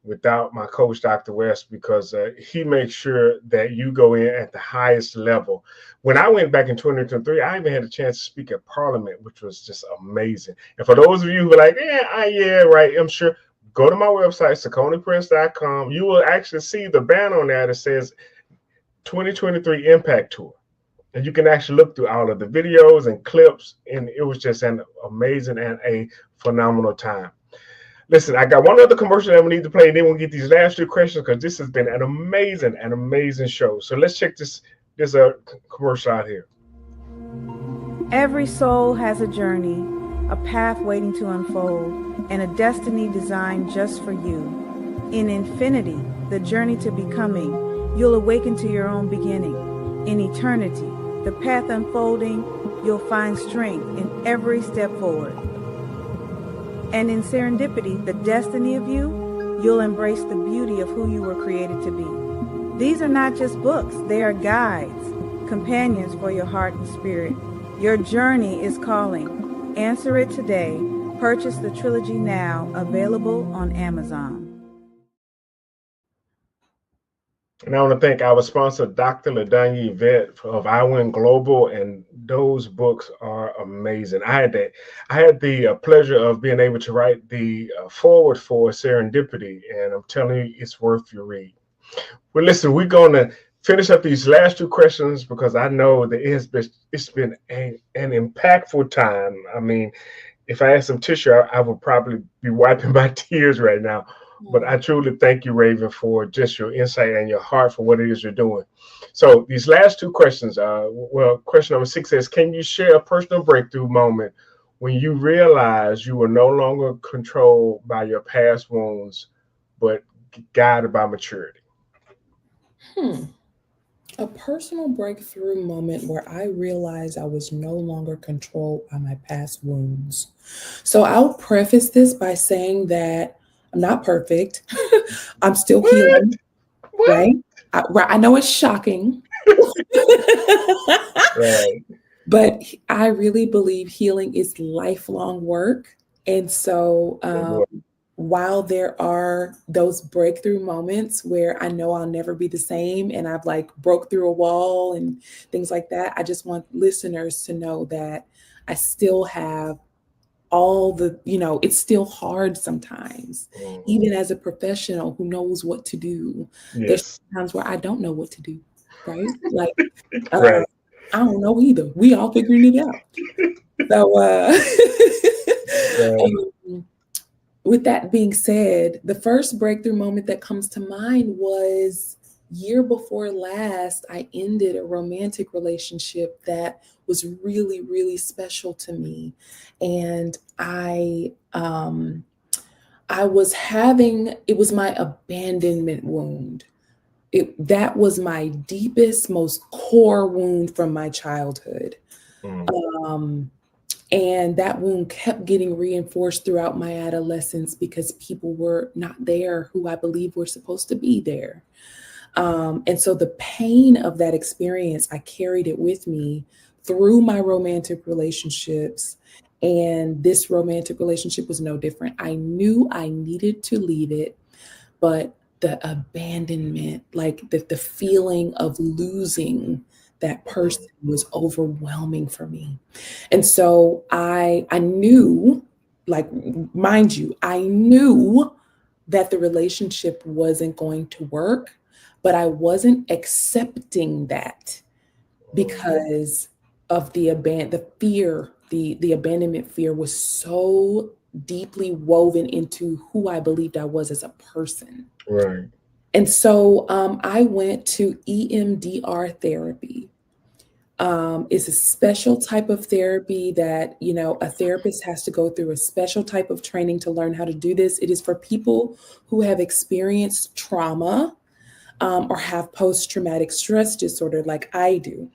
without my coach, Dr. West, because he makes sure that you go in at the highest level. When I went back in 2023, I even had a chance to speak at Parliament, which was just amazing. And for those of you who are like, yeah, right, I'm sure, go to my website, saconiprince.com. You will actually see the banner on there that says 2023 Impact Tour. And you can actually look through all of the videos and clips, and it was just an amazing and a phenomenal time. Listen, I got one other commercial that we need to play, and then we'll get these last two questions because this has been an amazing show. So let's check this commercial out here. Every soul has a journey, a path waiting to unfold, and a destiny designed just for you. In infinity, the journey to becoming, you'll awaken to your own beginning. In eternity, the path unfolding, you'll find strength in every step forward. And in serendipity, the destiny of you, you'll embrace the beauty of who you were created to be. These are not just books, they are guides, companions for your heart and spirit. Your journey is calling. Answer it today. Purchase the trilogy now, available on Amazon. And I want to thank our sponsor, Dr. LaDanya Yvette of I Win Global, and those books are amazing. I had the pleasure of being able to write the foreword for Serendipity, and I'm telling you, it's worth your read. Well, listen, we're going to finish up these last two questions because I know that it's been an impactful time. I mean, if I had some tissue, I would probably be wiping my tears right now. But I truly thank you, Raven, for just your insight and your heart for what it is you're doing. So these last two questions, question number 6 says, can you share a personal breakthrough moment when you realized you were no longer controlled by your past wounds, but guided by maturity? A personal breakthrough moment where I realized I was no longer controlled by my past wounds. So I'll preface this by saying that I'm not perfect. I'm still healing, right? I know it's shocking. Right. But I really believe healing is lifelong work. And so while there are those breakthrough moments where I know I'll never be the same and I've like broke through a wall and things like that, I just want listeners to know that I still have all the, it's still hard sometimes, even as a professional who knows what to do. Yes. There's times where I don't know what to do, right? Like, right. I don't know either. We all figuring it out. So, with that being said, the first breakthrough moment that comes to mind was year before last. I ended a romantic relationship that was really, really special to me. And it was my abandonment wound. That was my deepest, most core wound from my childhood. And that wound kept getting reinforced throughout my adolescence because people were not there who I believe were supposed to be there. And so the pain of that experience, I carried it with me through my romantic relationships. And this romantic relationship was no different. I knew I needed to leave it, but the abandonment, like the feeling of losing that person was overwhelming for me. And so I knew, like, mind you, I knew that the relationship wasn't going to work, but I wasn't accepting that because of the fear, the abandonment fear was so deeply woven into who I believed I was as a person. Right. And so I went to EMDR therapy. It's a special type of therapy that, a therapist has to go through a special type of training to learn how to do this. It is for people who have experienced trauma or have post-traumatic stress disorder like I do.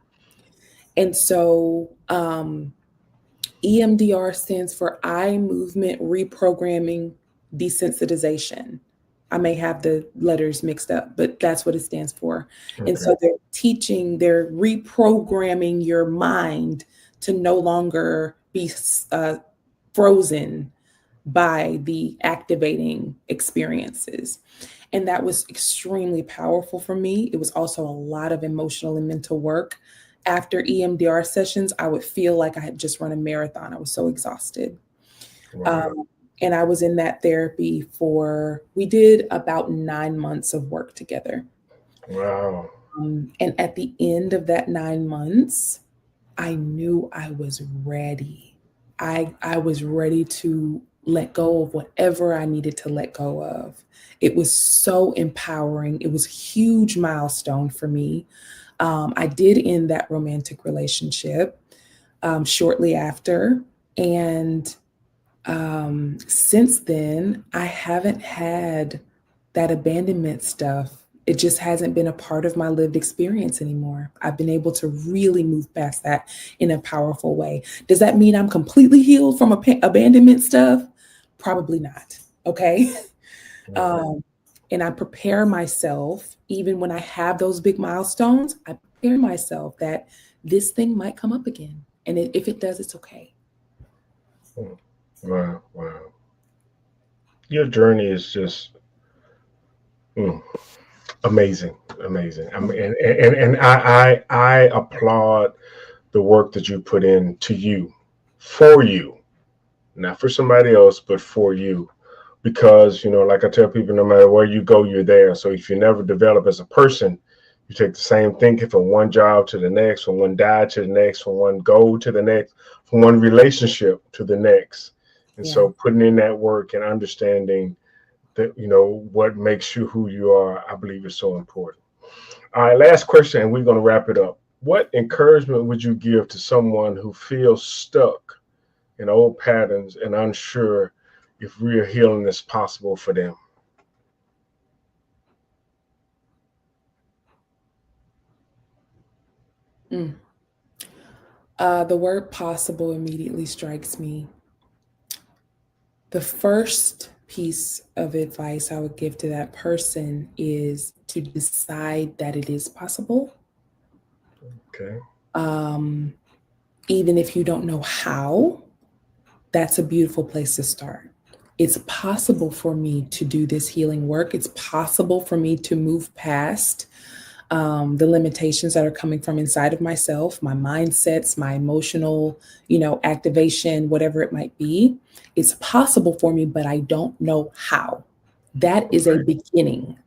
And so EMDR stands for eye movement reprogramming desensitization. I may have the letters mixed up, but that's what it stands for. Okay. And so they're reprogramming your mind to no longer be frozen by the activating experiences. And that was extremely powerful for me. It was also a lot of emotional and mental work. After EMDR sessions, I would feel like I had just run a marathon. I was so exhausted. Wow. And I was in that therapy we did about 9 months of work together. Wow. And at the end of that 9 months, I knew I was ready. I was ready to let go of whatever I needed to let go of. It was so empowering. It was a huge milestone for me. I did end that romantic relationship shortly after. And since then, I haven't had that abandonment stuff. It just hasn't been a part of my lived experience anymore. I've been able to really move past that in a powerful way. Does that mean I'm completely healed from abandonment stuff? Probably not. Okay. And I prepare myself, even when I have those big milestones, I prepare myself that this thing might come up again. And if it does, it's okay. Wow. Your journey is just amazing. I mean, and I applaud the work that you put in to you, for you, not for somebody else, but for you. Because, like I tell people, no matter where you go, you're there. So if you never develop as a person, you take the same thinking from one job to the next, from one diet to the next, from one goal to the next, from one relationship to the next. And so putting in that work and understanding that, what makes you who you are, I believe is so important. All right, last question, and we're going to wrap it up. What encouragement would you give to someone who feels stuck in old patterns and unsure if real healing is possible for them? The word possible immediately strikes me. The first piece of advice I would give to that person is to decide that it is possible. Okay. Even if you don't know how, that's a beautiful place to start. It's possible for me to do this healing work. It's possible for me to move past the limitations that are coming from inside of myself, my mindsets, my emotional, activation, whatever it might be. It's possible for me, but I don't know how. That is a beginning.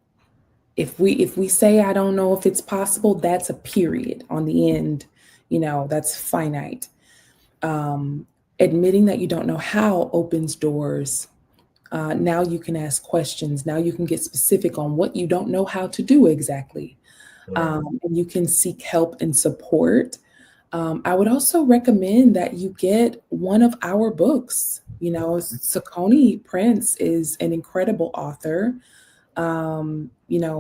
If we say I don't know if it's possible, that's a period on the end. That's finite. Admitting that you don't know how opens doors. Now you can ask questions. Now you can get specific on what you don't know how to do exactly. And you can seek help and support. I would also recommend that you get one of our books. Sakoni Prince is an incredible author.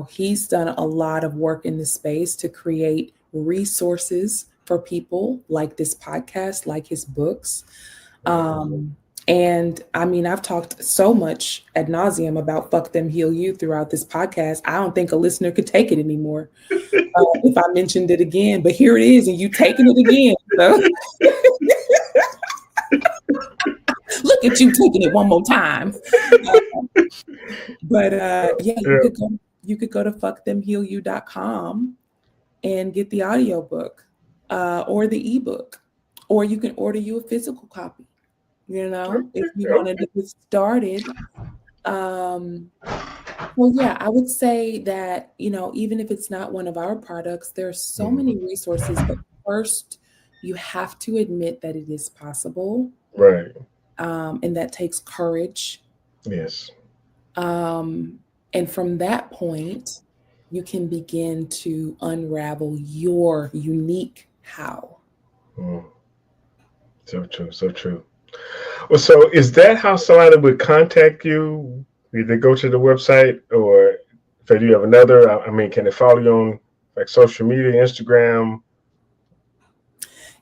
He's done a lot of work in this space to create resources for people like this podcast, like his books. And I mean, I've talked so much ad nauseum about Fuck Them, Heal You throughout this podcast. I don't think a listener could take it anymore if I mentioned it again, but here it is, and you taking it again. So. Look at you taking it one more time. You could go to fuckthemhealyou.com and get the audiobook or the ebook, or you can order you a physical copy. If you wanted to get started. Well, yeah, I would say that, even if it's not one of our products, there are so many resources, but first you have to admit that it is possible. Right. And that takes courage. Yes. And from that point, you can begin to unravel your unique how. So true. Well, so is that how somebody would contact you? Either go to the website, or if they do have another, can they follow you on like social media, Instagram?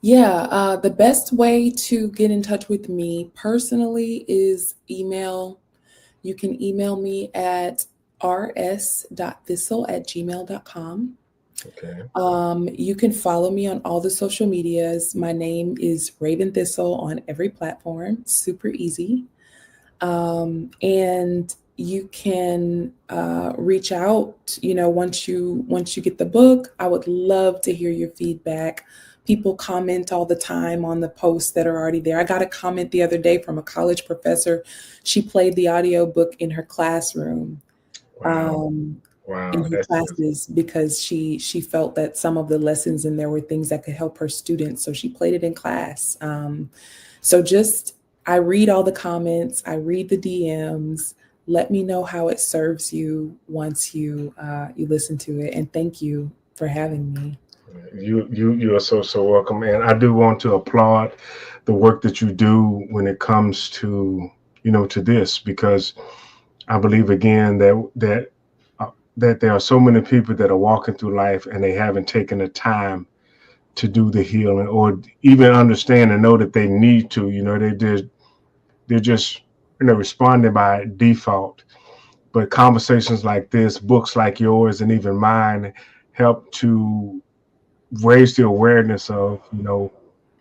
Yeah, the best way to get in touch with me personally is email. You can email me at rs.thissel@gmail.com. Okay. You can follow me on all the social medias. My name is Raven Thistle on every platform. Super easy. And you can reach out, once you get the book. I would love to hear your feedback. People comment all the time on the posts that are already there. I got a comment the other day from a college professor. She played the audiobook in her classroom. Wow. In her classes because she felt that some of the lessons in there were things that could help her students. So she played it in class. I read all the comments, I read the DMs. Let me know how it serves you once you listen to it. And thank you for having me. You are so welcome. And I do want to applaud the work that you do when it comes to, to this, because I believe again that there are so many people that are walking through life and they haven't taken the time to do the healing or even understand and know that they need to. They're just responding by default. But conversations like this, books like yours and even mine help to raise the awareness of,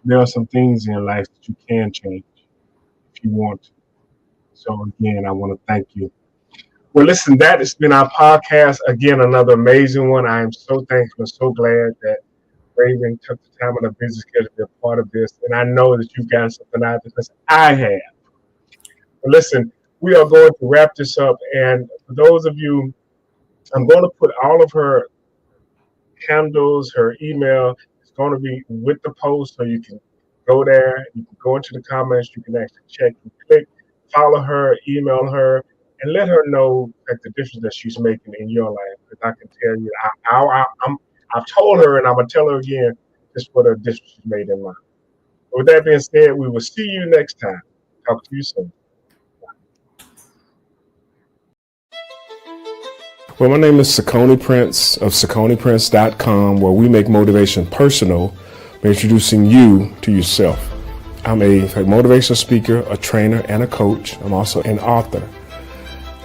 there are some things in life that you can change if you want to. So again, I want to thank you. Well, listen, that has been our podcast. Again, another amazing one. I am so thankful and so glad that Raven took the time on a busy schedule to be a part of this. And I know that you've got something out of this, because I have. But listen, we are going to wrap this up. And for those of you, I'm going to put all of her handles, her email. It's going to be with the post, so you can go there. You can go into the comments. You can actually check and click, follow her, email her, and let her know like the difference that she's making in your life. Because I can tell you, I've told her, and I'm gonna tell her again, just what a difference she's made in mine. With that being said, we will see you next time. Talk to you soon. Well, my name is Sakoni Prince of SakoniPrince.com, where we make motivation personal by introducing you to yourself. I'm a motivational speaker, a trainer, and a coach. I'm also an author.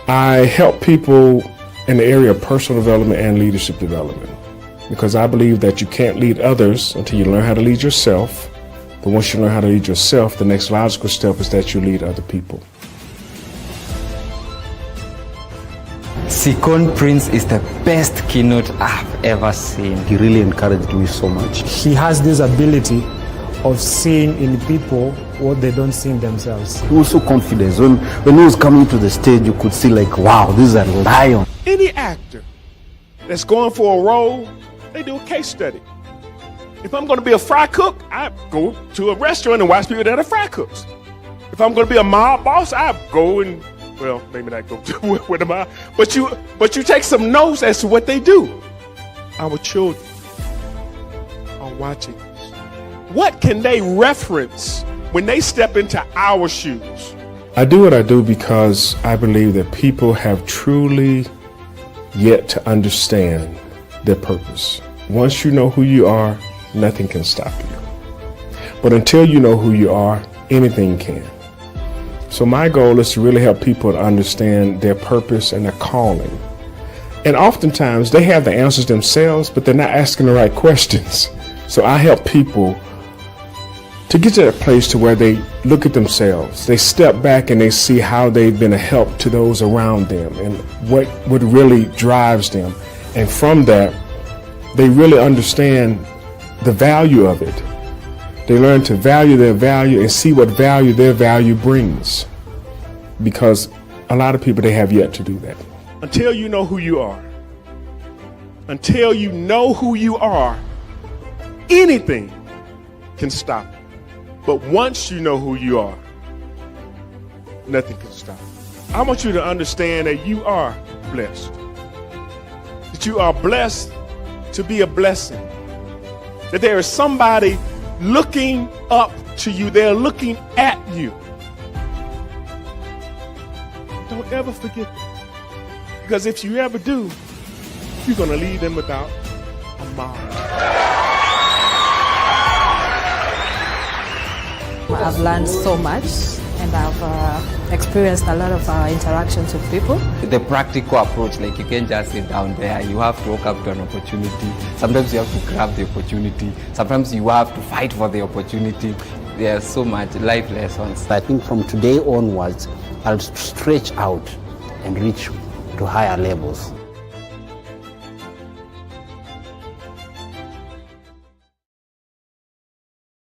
I help people in the area of personal development and leadership development, because I believe that you can't lead others until you learn how to lead yourself. But once you learn how to lead yourself, the next logical step is that you lead other people. Sakoni Prince is the best keynote I've ever seen. He really encouraged me so much. He has this ability of seeing in people what they don't see in themselves. He was so confident. When he was coming to the stage, you could see like, wow, this is a lion. Any actor that's going for a role, they do a case study. If I'm going to be a fry cook, I go to a restaurant and watch people that are fry cooks. If I'm going to be a mob boss, I go and, well, maybe not go with the mob, but you take some notes as to what they do. Our children are watching us. What can they reference when they step into our shoes? I do what I do because I believe that people have truly yet to understand their purpose. Once you know who you are, nothing can stop you. But until you know who you are, anything can. So my goal is to really help people to understand their purpose and their calling. And oftentimes they have the answers themselves, but they're not asking the right questions. So I help people to get to that place to where they look at themselves, they step back and they see how they've been a help to those around them and what really drives them. And from that, they really understand the value of it. They learn to value their value and see what value their value brings. Because a lot of people, they have yet to do that. Until you know who you are, anything can stop you. But once you know who you are, nothing can stop you. I want you to understand that you are blessed. That you are blessed to be a blessing. That there is somebody looking up to you. They're looking at you. Don't ever forget that. Because if you ever do, you're going to leave them without a mind. I've learned so much, and I've experienced a lot of interactions with people. The practical approach, like you can't just sit down there, you have to walk up to an opportunity. Sometimes you have to grab the opportunity. Sometimes you have to fight for the opportunity. There's so much life lessons. I think from today onwards, I'll stretch out and reach to higher levels.